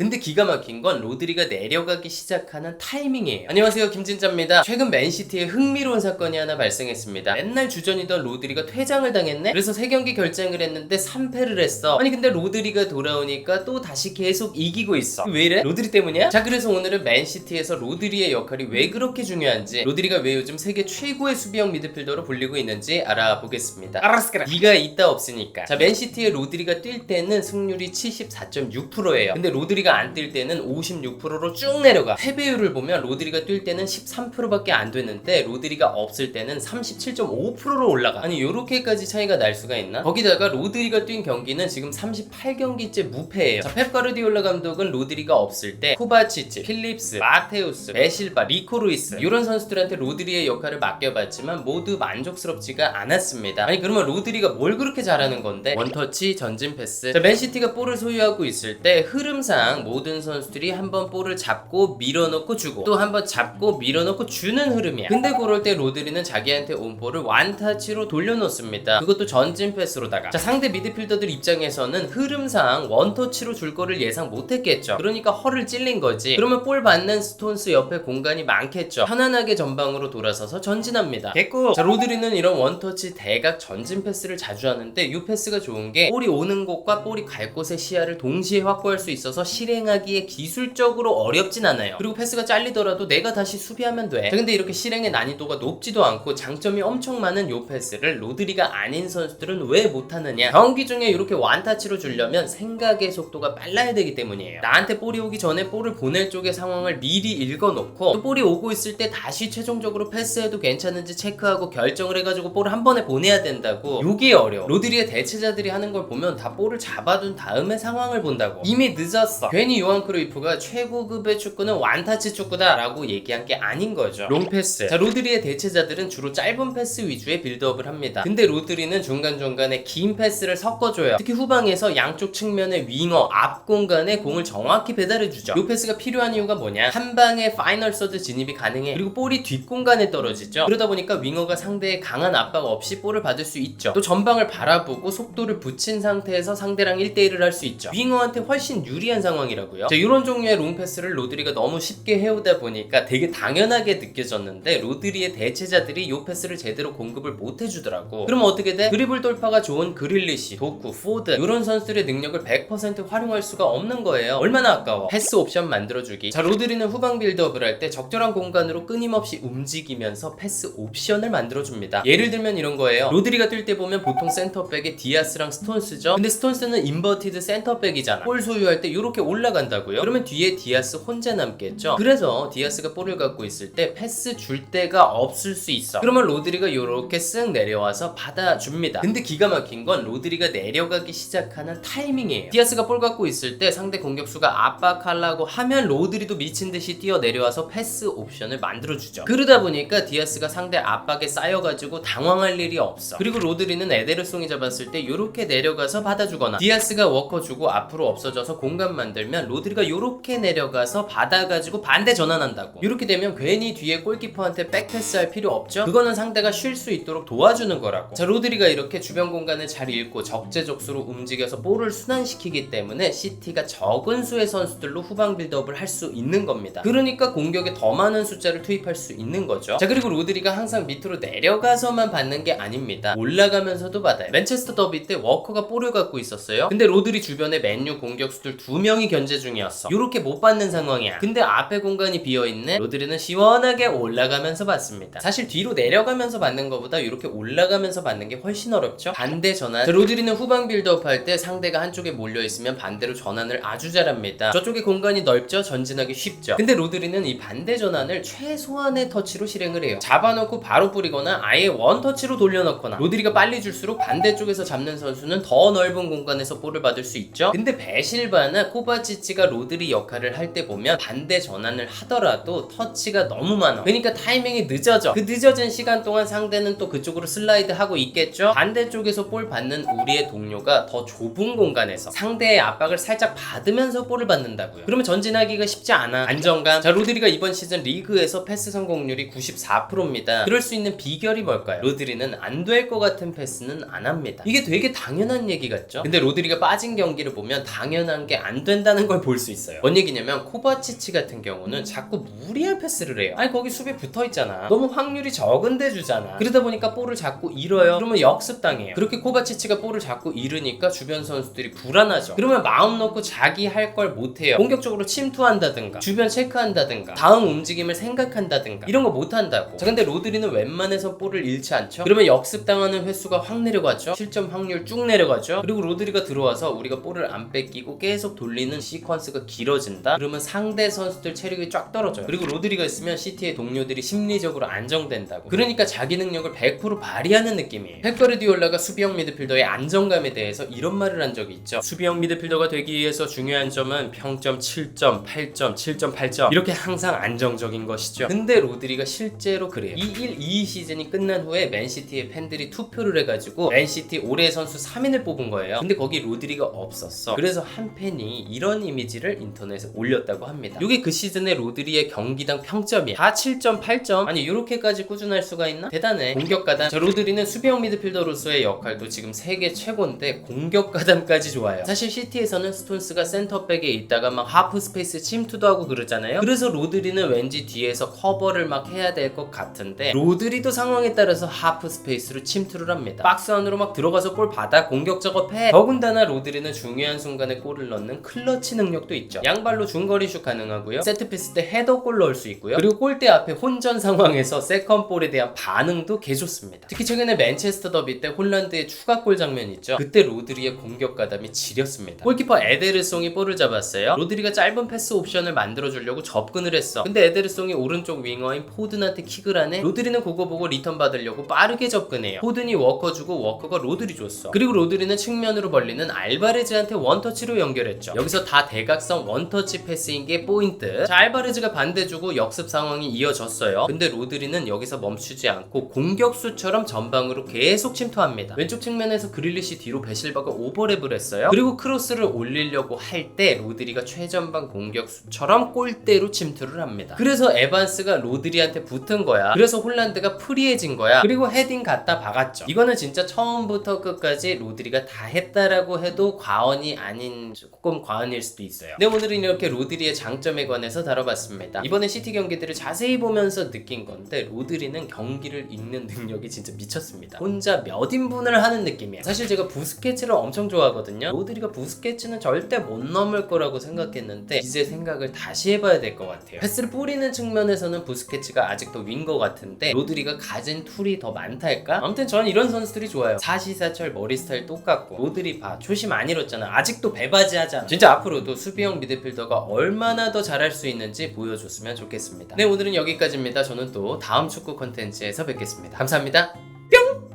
근데 기가 막힌 건 로드리가 내려가기 시작하는 타이밍이에요. 안녕하세요, 김진짜입니다. 최근 맨시티에 흥미로운 사건이 하나 발생했습니다. 맨날 주전이던 로드리가 퇴장을 당했네? 그래서 3경기 결장을 했는데 3패를 했어. 아니 근데 로드리가 돌아오니까 또 다시 계속 이기고 있어. 왜 이래? 로드리 때문이야? 자, 그래서 오늘은 맨시티에서 로드리의 역할이 왜 그렇게 중요한지, 로드리가 왜 요즘 세계 최고의 수비형 미드필더로 불리고 있는지 알아보겠습니다. 알았을까? 네가 있다 없으니까. 자, 맨시티의 로드리가 뛸 때는 승률이 74.6%예요. 근데 로드리가 안 뛸 때는 56%로 쭉 내려가. 패배율을 보면 로드리가 뛸 때는 13%밖에 안 되는데 로드리가 없을 때는 37.5%로 올라가. 아니 요렇게까지 차이가 날 수가 있나? 거기다가 로드리가 뛴 경기는 지금 38경기째 무패예요. 자, 펩 가르디올라 감독은 로드리가 없을 때 코바치치, 필립스, 마테우스, 베실바, 리코 루이스 이런 선수들한테 로드리의 역할을 맡겨봤지만 모두 만족스럽지가 않았습니다. 아니 그러면 로드리가 뭘 그렇게 잘하는 건데? 원터치, 전진 패스. 자, 맨시티가 볼을 소유하고 있을 때 흐름상 모든 선수들이 한번 볼을 잡고 밀어넣고 주고 또 한번 잡고 밀어넣고 주는 흐름이야. 근데 그럴 때 로드리는 자기한테 온 볼을 원터치로 돌려놓습니다. 그것도 전진 패스로다가. 자, 상대 미드필더들 입장에서는 흐름상 원터치로 줄 거를 예상 못했겠죠. 그러니까 허를 찔린 거지. 그러면 볼 받는 스톤스 옆에 공간이 많겠죠. 편안하게 전방으로 돌아서서 전진합니다. 개꿀. 자, 로드리는 이런 원터치 대각 전진 패스를 자주 하는데 이 패스가 좋은 게 볼이 오는 곳과 볼이 갈 곳의 시야를 동시에 확보할 수 있어서 실행하기에 기술적으로 어렵진 않아요. 그리고 패스가 잘리더라도 내가 다시 수비하면 돼. 자, 근데 이렇게 실행의 난이도가 높지도 않고 장점이 엄청 많은 요 패스를 로드리가 아닌 선수들은 왜 못하느냐? 경기 중에 이렇게 완타치로 주려면 생각의 속도가 빨라야 되기 때문이에요. 나한테 볼이 오기 전에 볼을 보낼 쪽의 상황을 미리 읽어놓고 또 볼이 오고 있을 때 다시 최종적으로 패스해도 괜찮은지 체크하고 결정을 해가지고 볼을 한 번에 보내야 된다고. 요게 어려워. 로드리의 대체자들이 하는 걸 보면 다 볼을 잡아둔 다음에 상황을 본다고. 이미 늦었어. 괜히 요한 크루이프가 최고급의 축구는 완타치 축구다 라고 얘기한 게 아닌 거죠. 롱패스. 자, 로드리의 대체자들은 주로 짧은 패스 위주의 빌드업을 합니다. 근데 로드리는 중간중간에 긴 패스를 섞어줘요. 특히 후방에서 양쪽 측면의 윙어 앞 공간에 공을 정확히 배달해주죠. 요 패스가 필요한 이유가 뭐냐? 한 방에 파이널 서드 진입이 가능해. 그리고 볼이 뒷공간에 떨어지죠. 그러다 보니까 윙어가 상대의 강한 압박 없이 볼을 받을 수 있죠. 또 전방을 바라보고 속도를 붙인 상태에서 상대랑 1대1을 할 수 있죠. 윙어한테 훨씬 유리한 상황이라고요. 자, 이런 종류의 롱패스를 로드리가 너무 쉽게 해오다 보니까 되게 당연하게 느껴졌는데 로드리의 대체자들이 요 패스를 제대로 공급을 못 해주더라고. 그럼 어떻게 돼? 드리블 돌파가 좋은 그릴리시, 도쿠, 포드 이런 선수들의 능력을 100% 활용할 수가 없는 거예요. 얼마나 아까워. 패스 옵션 만들어주기. 자, 로드리는 후방 빌드업을 할 때 적절한 공간으로 끊임없이 움직이면서 패스 옵션을 만들어줍니다. 예를 들면 이런 거예요. 로드리가 뛸 때 보면 보통 센터백에 디아스랑 스톤스죠. 근데 스톤스는 인버티드 센터백이잖아. 볼 소유할 때 이렇게 올라간다고요? 그러면 뒤에 디아스 혼자 남겠죠. 그래서 디아스가 볼을 갖고 있을 때 패스 줄 데가 없을 수 있어. 그러면 로드리가 이렇게 쓱 내려와서 받아줍니다. 근데 기가 막힌 건 로드리가 내려가기 시작하는 타이밍이에요. 디아스가 볼 갖고 있을 때 상대 공격수가 압박하려고 하면 로드리도 미친 듯이 뛰어 내려와서 패스 옵션을 만들어주죠. 그러다 보니까 디아스가 상대 압박에 쌓여가지고 당황할 일이 없어. 그리고 로드리는 에데르송이 잡았을 때 이렇게 내려가서 받아주거나 디아스가 워커 주고 앞으로 없어져서 공간 만들면 로드리가 이렇게 내려가서 받아가지고 반대 전환한다고. 이렇게 되면 괜히 뒤에 골키퍼한테 백패스 할 필요 없죠. 그거는 상대가 쉴 수 있도록 도와주는 거라고. 자, 로드리가 이렇게 주변 공간을 잘 읽고 적재적소로 움직여서 볼을 순환시키기 때문에 시티가 적은 수의 선수들로 후방 빌드업을 할 수 있는 겁니다. 그러니까 공격에 더 많은 숫자를 투입할 수 있는 거죠. 자, 그리고 로드리가 항상 밑으로 내려가서만 받는 게 아닙니다. 올라가면서도 받아요. 맨체스터 더비 때 워커가 볼을 갖고 있었어요. 근데 로드리 주변에 맨유 공격수들 2명이 견제 중이었어. 이렇게 못 받는 상황이야. 근데 앞에 공간이 비어있네. 로드리는 시원하게 올라가면서 받습니다. 사실 뒤로 내려가면서 받는 것보다 이렇게 올라가면서 받는 게 훨씬 어렵죠. 반대 전환. 자, 로드리는 후방 빌드업 할 때 상대가 한쪽에 몰려있으면 반대로 전환을 아주 잘합니다. 저쪽에 공간이 넓죠? 전진하기 쉽죠. 근데 로드리는 이 반대 전환을 최소한의 터치로 실행을 해요. 잡아놓고 바로 뿌리거나 아예 원터치로 돌려놓거나. 로드리가 빨리 줄수록 반대쪽에서 잡는 선수는 더 넓은 공간에서 볼을 받을 수 있죠. 근데 베실바나 코바치치가 로드리 역할을 할 때 보면 반대 전환을 하더라도 터치가 너무 많아. 그러니까 타이밍이 늦어져. 그 늦어진 시간 동안 상대는 또 그쪽으로 슬라이드 하고 있겠죠. 반대쪽에서 볼 받는 우리의 동료가 더 좁은 공간에서 상대의 압박을 살짝 받으면서 볼을 받는다고요. 그러면 전진하기가 쉽지 않아. 안정감. 자, 로드리가 이번 시즌 리그에서 패스 성공률이 94%입니다. 그럴 수 있는 비결이 뭘까요? 로드리는 안 될 것 같은 패스는 안 합니다. 이게 되게 당연한 얘기 같죠? 근데 로드리가 빠진 경기를 보면 당연한 게 안 된다는 된다는 걸 볼 수 있어요. 뭔 얘기냐면 코바치치 같은 경우는 자꾸 무리한 패스를 해요. 아니 거기 수비 붙어있잖아. 너무 확률이 적은데 주잖아. 그러다 보니까 볼을 자꾸 잃어요. 그러면 역습당해요. 그렇게 코바치치가 볼을 자꾸 잃으니까 주변 선수들이 불안하죠. 그러면 마음 놓고 자기 할 걸 못해요. 공격적으로 침투한다든가 주변 체크한다든가 다음 움직임을 생각한다든가 이런 거 못한다고. 자 근데 로드리는 웬만해서 볼을 잃지 않죠. 그러면 역습당하는 횟수가 확 내려가죠. 실점 확률 쭉 내려가죠. 그리고 로드리가 들어와서 우리가 볼을 안 뺏기고 계속 돌리는 시퀀스가 길어진다. 그러면 상대 선수들 체력이 쫙 떨어져요. 그리고 로드리가 있으면 시티의 동료들이 심리적으로 안정된다고. 그러니까 자기 능력을 100% 발휘하는 느낌이에요. 펩 가르디올라가 수비형 미드필더의 안정감에 대해서 이런 말을 한 적이 있죠. 수비형 미드필더가 되기 위해서 중요한 점은 평점 7점, 8점, 7점, 8점 이렇게 항상 안정적인 것이죠. 근데 로드리가 실제로 그래요. 21-22 시즌이 끝난 후에 맨시티의 팬들이 투표를 해가지고 맨시티 올해의 선수 3인을 뽑은 거예요. 근데 거기 로드리가 없었어. 그래서 한 팬이 이런 이미지를 인터넷에 올렸다고 합니다. 이게 그 시즌의 로드리의 경기당 평점이야. 다 7점, 8점. 아니 이렇게까지 꾸준할 수가 있나? 대단해. 공격가담. 저 로드리는 수비형 미드필더로서의 역할도 지금 세계 최고인데 공격가담까지 좋아요. 사실 시티에서는 스톤스가 센터백에 있다가 막 하프 스페이스 침투도 하고 그러잖아요. 그래서 로드리는 왠지 뒤에서 커버를 막 해야 될 것 같은데 로드리도 상황에 따라서 하프 스페이스로 침투를 합니다. 박스 안으로 막 들어가서 골 받아 공격 작업해. 더군다나 로드리는 중요한 순간에 골을 넣는 클러치 능력도 있죠. 양발로 중거리 슛 가능하고요. 세트피스 때 헤더골 넣을 수 있고요. 그리고 골대 앞에 혼전 상황에서 세컨볼에 대한 반응도 개 좋습니다. 특히 최근에 맨체스터 더비 때 홀란드의 추가골 장면 있죠. 그때 로드리의 공격 가담이 지렸습니다. 골키퍼 에데르송이 볼을 잡았어요. 로드리가 짧은 패스 옵션을 만들어주려고 접근을 했어. 근데 에데르송이 오른쪽 윙어인 포든한테 킥을 하네. 로드리는 그거 보고 리턴 받으려고 빠르게 접근해요. 포든이 워커 주고 워커가 로드리 줬어. 그리고 로드리는 측면으로 벌리는 알바레즈한테 원터치로 연결했죠. 여기서 다 대각선 원터치 패스인 게 포인트. 자 알바레즈가 반대 주고 역습 상황이 이어졌어요. 근데 로드리는 여기서 멈추지 않고 공격수처럼 전방으로 계속 침투합니다. 왼쪽 측면에서 그릴리시 뒤로 베실바가 오버랩을 했어요. 그리고 크로스를 올리려고 할 때 로드리가 최전방 공격수처럼 골대로 침투를 합니다. 그래서 에반스가 로드리한테 붙은 거야. 그래서 홀란드가 프리해진 거야. 그리고 헤딩 갖다 박았죠. 이거는 진짜 처음부터 끝까지 로드리가 다 했다라고 해도 과언이 아닌 조금 과언일 수도 있어요. 네 오늘은 이렇게 로드리의 장점에 관해서 다뤄봤습니다. 이번에 시티 경기들을 자세히 보면서 느낀 건데 로드리는 경기를 읽는 능력이 진짜 미쳤습니다. 혼자 몇 인분을 하는 느낌이야. 사실 제가 부스케츠를 엄청 좋아하거든요. 로드리가 부스케츠는 절대 못 넘을 거라고 생각했는데 이제 생각을 다시 해봐야 될 것 같아요. 패스를 뿌리는 측면에서는 부스케츠가 아직도 윈거 같은데 로드리가 가진 툴이 더 많달까? 아무튼 저는 이런 선수들이 좋아요. 사시사철 머리 스타일 똑같고 로드리 봐 초심 안 잃었잖아. 아직도 배바지 하잖아. 진짜 앞으로도 수비형 미드필더가 얼마나 더 잘할 수 있는지 보여줬으면 좋겠습니다. 네 오늘은 여기까지입니다. 저는 또 다음 축구 콘텐츠에서 뵙겠습니다. 감사합니다. 뿅!